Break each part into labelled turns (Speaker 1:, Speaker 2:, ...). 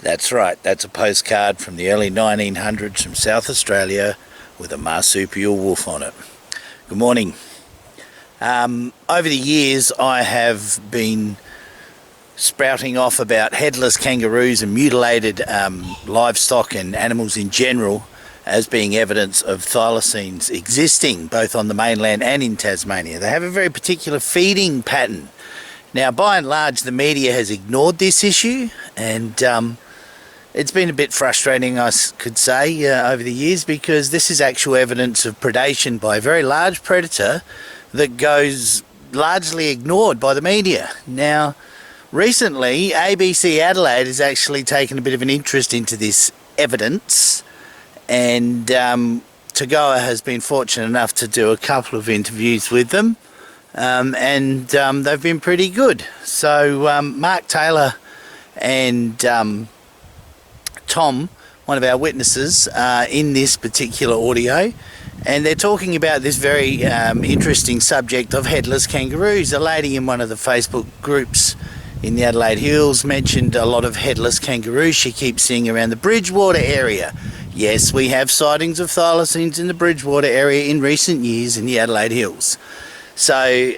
Speaker 1: That's right, that's a postcard from the early 1900s from South Australia with a marsupial wolf on it. Good morning. Over the years I have been sprouting off about headless kangaroos and mutilated livestock and animals in general as being evidence of thylacines existing both on the mainland and in Tasmania. They have a very particular feeding pattern. Now, by and large, the media has ignored this issue, and it's been a bit frustrating, I could say, over the years, because this is actual evidence of predation by a very large predator that goes largely ignored by the media. Now, recently, ABC Adelaide has actually taken a bit of an interest into this evidence, and Tagoa has been fortunate enough to do a couple of interviews with them, and they've been pretty good. So Mark Taylor and Tom, one of our witnesses, in this particular audio, and they're talking about this very interesting subject of headless kangaroos. A lady in one of the Facebook groups in the Adelaide Hills mentioned a lot of headless kangaroos she keeps seeing around the Bridgewater area. Yes, we have sightings of thylacines in the Bridgewater area in recent years in the Adelaide Hills. So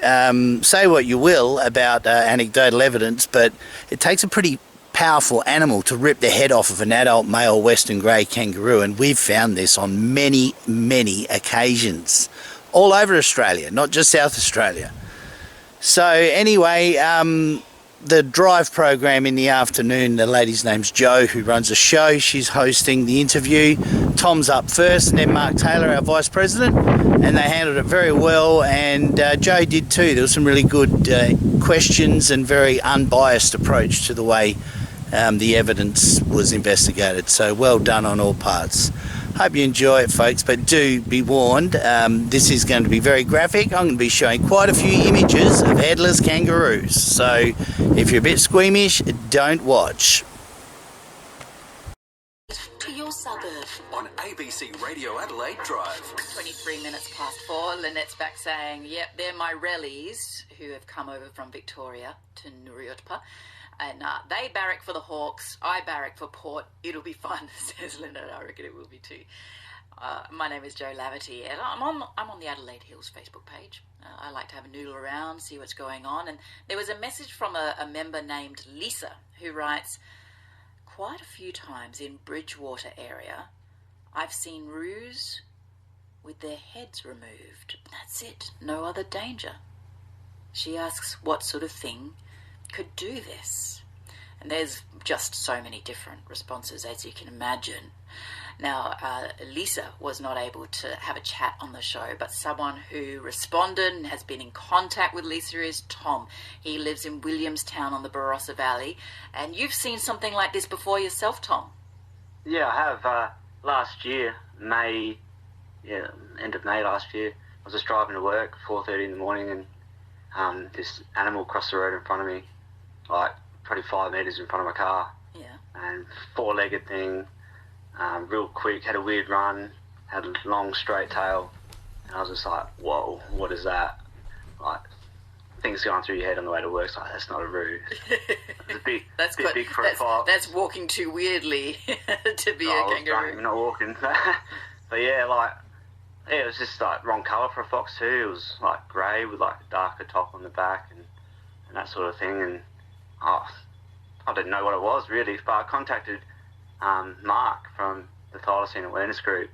Speaker 1: say what you will about anecdotal evidence, but it takes a pretty powerful animal to rip the head off of an adult male western grey kangaroo, and we've found this on many, many occasions all over Australia, not just South Australia. So anyway, the drive program in the afternoon, the lady's name's Jo, who runs a show. She's hosting the interview. Tom's up first, and then Mark Taylor, our vice president, and they handled it very well, and Jo did too. There was some really good questions and very unbiased approach to the way the evidence was investigated. So well done on all parts. Hope you enjoy it, folks, but do be warned, this is going to be very graphic. I'm going to be showing quite a few images of headless kangaroos, so if you're a bit squeamish, don't watch.
Speaker 2: To your suburb
Speaker 3: on ABC Radio Adelaide Drive.
Speaker 2: 23 minutes past 4. Lynette's back saying, yep, they're my rellies who have come over from Victoria to Nuriutpa. And they barrack for the Hawks, I barrack for Port. It'll be fun, says Lynette. I reckon it will be too. My name is Jo Laverty, and I'm on the Adelaide Hills Facebook page. I like to have a noodle around, see what's going on. And there was a message from a member named Lisa, who writes, quite a few times in Bridgewater area, I've seen roos with their heads removed. That's it, no other danger. She asks what sort of thing could do this, and there's just so many different responses, as you can imagine. Now, Lisa was not able to have a chat on the show, but someone who responded and has been in contact with Lisa is Tom. He lives in Williamstown on the Barossa Valley, and you've seen something like this before yourself, Tom.
Speaker 4: Yeah, I have. Last year, end of May last year, I was just driving to work, 4:30 in the morning, and this animal crossed the road in front of me, like probably 5 metres in front of my car.
Speaker 2: Yeah.
Speaker 4: And four-legged thing, real quick, had a weird run, had a long straight tail, and I was just like, whoa, what is that? Like, things going through your head on the way to work, it's like, that's not a roo. It's big, big for a fox.
Speaker 2: That's walking too weirdly to be a kangaroo.
Speaker 4: I'm not walking. But yeah, it was just like wrong colour for a fox too. It was like grey with like a darker top on the back and that sort of thing. And I didn't know what it was really, but I contacted Mark from the Thylacine Awareness Group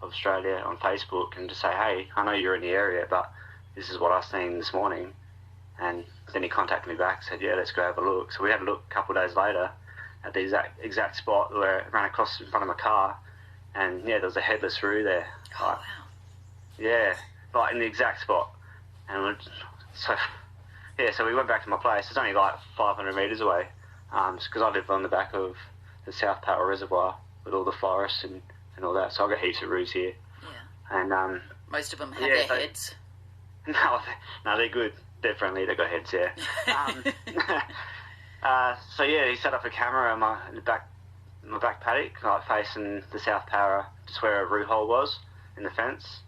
Speaker 4: of Australia on Facebook and just say, hey, I know you're in the area, but this is what I've seen this morning. And then he contacted me back and said, yeah, let's go have a look. So we had a look a couple of days later at the exact spot where it ran across in front of my car. And yeah, there was a headless roo there.
Speaker 2: Oh, wow.
Speaker 4: Yeah, like in the exact spot. And so we went back to my place. It's only like 500 metres away, because I live on the back of the South Powell Reservoir with all the forests and all that. So I've got heaps of roos here.
Speaker 2: Yeah.
Speaker 4: And
Speaker 2: most of them have their heads.
Speaker 4: No, they're good. They're friendly. They've got heads, yeah. So yeah, he set up a camera in my back paddock, like facing the South Powell, just where a roo hole was in the fence.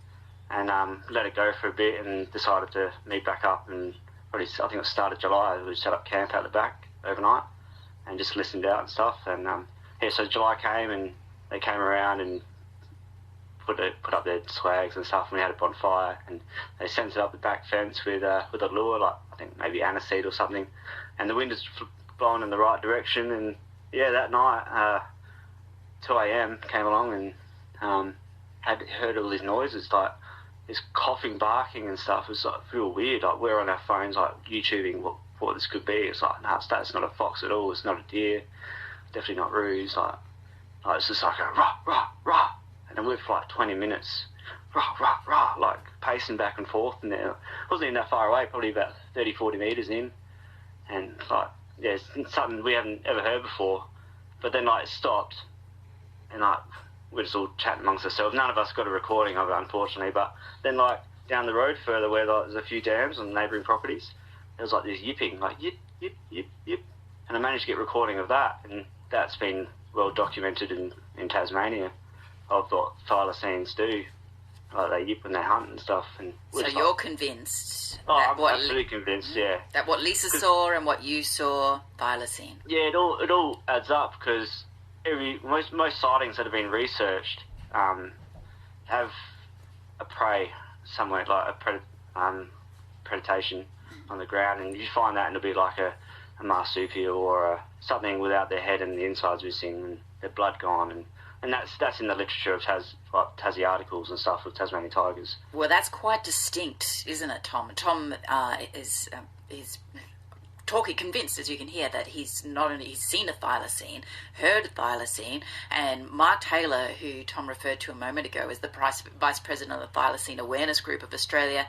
Speaker 4: And let it go for a bit and decided to meet back up, and probably, I think it started July, we set up camp out the back overnight and just listened out and stuff. And so July came and they came around and put up their swags and stuff, and we had a bonfire, and they sent it up the back fence with a lure, like I think maybe aniseed or something, and the wind is blowing in the right direction, and yeah, that night 2 a.m. came along and had heard all these noises, like this coughing, barking and stuff. It was like real weird. Like we're on our phones, like YouTubing what this could be. It's like, no, that's not a fox at all. It's not a deer. Definitely not roos. Like it's just like a rah rah rah. And then we were for like 20 minutes, rah, rah, rah, like pacing back and forth. And it wasn't even that far away, probably about 30, 40 metres in. And like, yeah, it's something we haven't ever heard before. But then like it stopped, and like we're just all chatting amongst ourselves. None of us got a recording of it, unfortunately. But then like down the road further, where like, there's a few dams on neighbouring properties, there was like this yipping, like yip, yip, yip, yip. And I managed to get a recording of that, and that's been well documented in Tasmania, of what thylacines do. Like they yip when they hunt and stuff. And
Speaker 2: so you're convinced?
Speaker 4: Oh, I'm absolutely convinced, yeah.
Speaker 2: That what Lisa saw and what you saw, thylacine?
Speaker 4: Yeah, it all adds up, because most sightings that have been researched have a prey somewhere, like a predation on the ground, and you find that and it'll be like a marsupial or something without their head and the insides missing and their blood gone, and that's in the literature of Tassie articles and stuff with Tasmanian tigers.
Speaker 2: Well, that's quite distinct, isn't it, Tom? Tom is convinced, as you can hear, that he's seen a thylacine, heard a thylacine, and Mark Taylor, who Tom referred to a moment ago, is the Vice President of the Thylacine Awareness Group of Australia.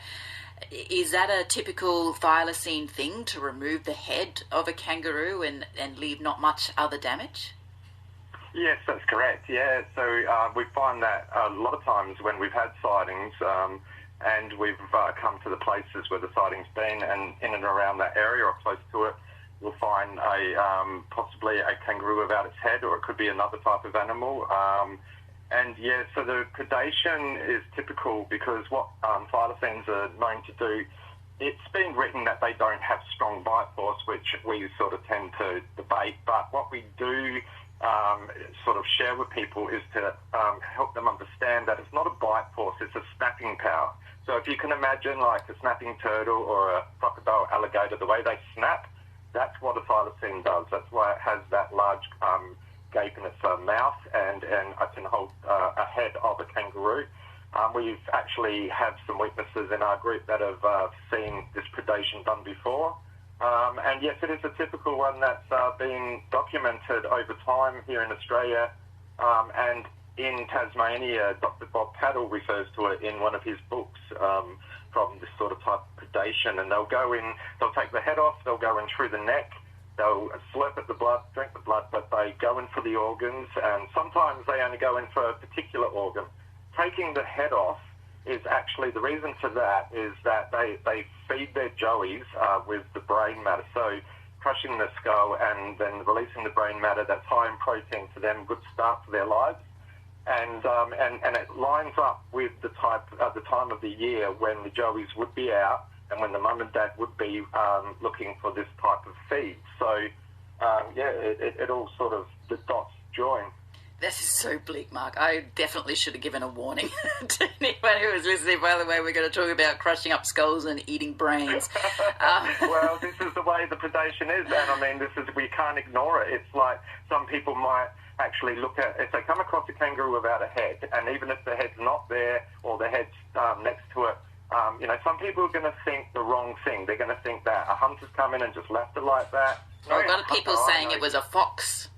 Speaker 2: Is that a typical thylacine thing, to remove the head of a kangaroo and leave not much other damage?
Speaker 5: Yes, that's correct. Yeah, so we find that a lot of times when we've had sightings and we've come to the places where the sighting's been, and in and around that area or close to it, we'll find possibly a kangaroo without its head, or it could be another type of animal. And yeah, so the predation is typical because what thylacines are known to do, it's been written that they don't have strong bite force, which we sort of tend to debate, but what we do sort of share with people is to help them understand that it's not a bite force, it's a snapping power. So if you can imagine like a snapping turtle or a crocodile, alligator, the way they snap, that's what a thylacine does. That's why it has that large gape in its mouth and it can hold a head of a kangaroo. We've actually had some witnesses in our group that have seen this predation done before. And yes, it is a typical one that's been documented over time here in Australia. And in Tasmania, Dr. Bob Paddle refers to it in one of his books from this sort of type of predation. And they'll take the head off, they'll go in through the neck, they'll slurp at the blood, drink the blood, but they go in for the organs, and sometimes they only go in for a particular organ. Taking the head off is actually, the reason for that is that they feed their joeys with the brain matter. So crushing the skull and then releasing the brain matter that's high in protein for them, good start to their lives. And it lines up with the time of the year when the joeys would be out and when the mum and dad would be looking for this type of feed. So, it all sort of, the dots join.
Speaker 2: This is so bleak, Mark. I definitely should have given a warning to anyone who was listening. By the way, we're going to talk about crushing up skulls and eating brains.
Speaker 5: Well, this is the way the predation is, and I mean, we can't ignore it. It's like some people might actually look at, if they come across a kangaroo without a head, and even if the head's not there or the head's next to it, some people are going to think the wrong thing. They're going to think that a hunter's come in and just left it like that.
Speaker 2: Well, a lot of people saying it was a fox.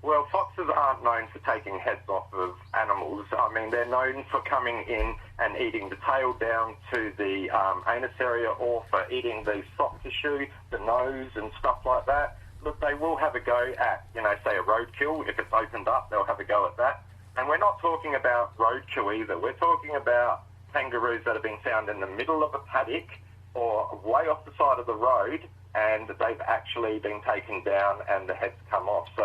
Speaker 5: Well, foxes aren't known for taking heads off of animals. I mean, they're known for coming in and eating the tail down to the anus area, or for eating the soft tissue, the nose and stuff like that. Look, they will have a go at, say a roadkill. If it's opened up, they'll have a go at that. And we're not talking about roadkill either. We're talking about kangaroos that have been found in the middle of a paddock or way off the side of the road, and they've actually been taken down and the heads come off. So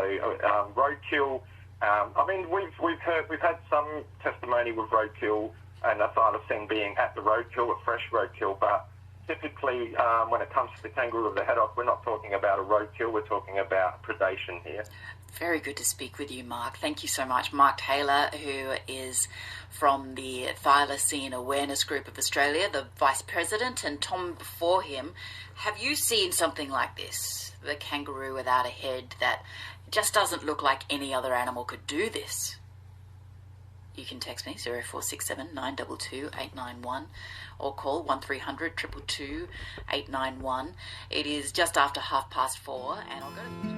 Speaker 5: roadkill, I mean, we've had some testimony with roadkill and a thylacine being at the roadkill, a fresh roadkill, but typically, when it comes to the kangaroo of the haddock, we're not talking about a roadkill, we're talking about predation here.
Speaker 2: Very good to speak with you, Mark. Thank you so much. Mark Taylor, who is from the Thylacine Awareness Group of Australia, the Vice President, and Tom before him. Have you seen something like this? The kangaroo without a head that just doesn't look like any other animal could do this? You can text me 0467 922 891 or call 1300 222 891. It is just after 4:30 and I'll go to...